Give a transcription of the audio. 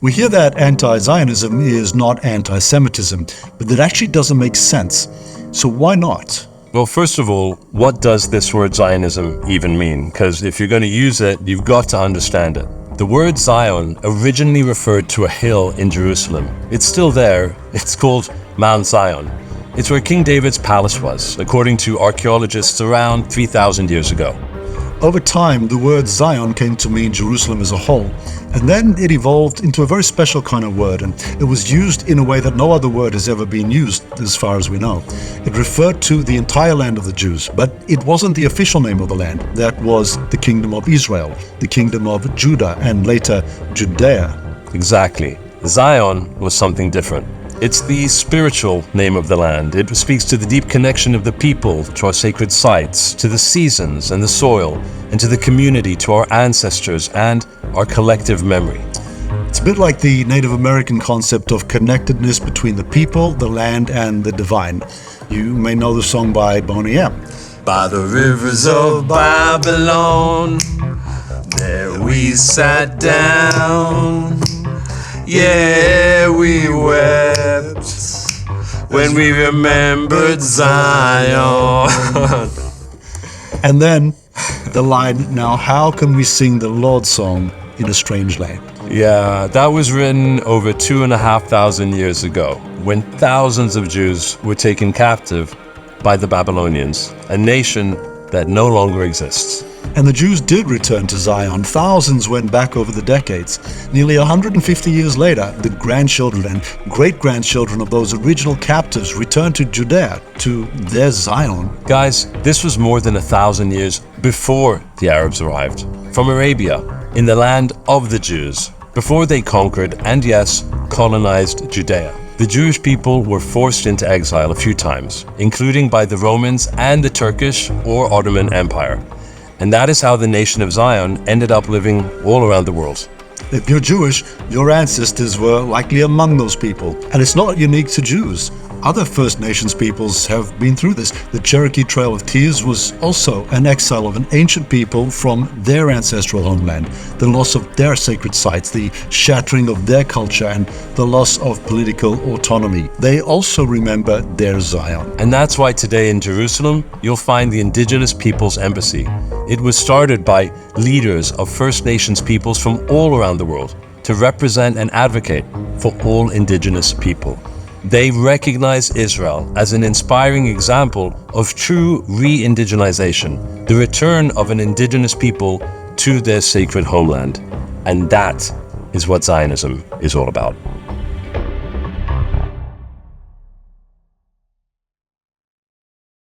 We hear that anti-Zionism is not anti-Semitism, but that actually doesn't make sense. So why not? Well, first of all, what does this word Zionism even mean? Because if you're going to use it, you've got to understand it. The word Zion originally referred to a hill in Jerusalem. It's still there. It's called Mount Zion. It's where King David's palace was, according to archaeologists around 3,000 years ago. Over time, the word Zion came to mean Jerusalem as a whole, and then it evolved into a very special kind of word, and it was used in a way that no other word has ever been used, as far as we know. It referred to the entire land of the Jews, but it wasn't the official name of the land. That was the Kingdom of Israel, the Kingdom of Judah, and later Judea. Exactly. Zion was something different. It's the spiritual name of the land. It speaks to the deep connection of the people to our sacred sites, to the seasons and the soil, and to the community, to our ancestors and our collective memory. It's a bit like the Native American concept of connectedness between the people, the land, and the divine. You may know the song by Boney M. By the rivers of Babylon, there we sat down. Yeah, we wept when we remembered Zion. And then the line, now how can we sing the Lord's song in a strange land? Yeah, that was written over 2,500 years ago, when thousands of Jews were taken captive by the Babylonians, a nation that no longer exists. And the Jews did return to Zion. Thousands went back over the decades. Nearly 150 years later, the grandchildren and great-grandchildren of those original captives returned to Judea, to their Zion. Guys, this was more than 1,000 years before the Arabs arrived. From Arabia, in the land of the Jews, before they conquered and, yes, colonized Judea. The Jewish people were forced into exile a few times, including by the Romans and the Turkish or Ottoman Empire. And that is how the nation of Zion ended up living all around the world. If you're Jewish, your ancestors were likely among those people. And it's not unique to Jews. Other First Nations peoples have been through this. The Cherokee Trail of Tears was also an exile of an ancient people from their ancestral homeland, the loss of their sacred sites, the shattering of their culture, and the loss of political autonomy. They also remember their Zion. And that's why today in Jerusalem, you'll find the Indigenous Peoples Embassy. It was started by leaders of First Nations peoples from all around the world to represent and advocate for all Indigenous people. They recognize Israel as an inspiring example of true re-indigenization, the return of an indigenous people to their sacred homeland. And that is what Zionism is all about.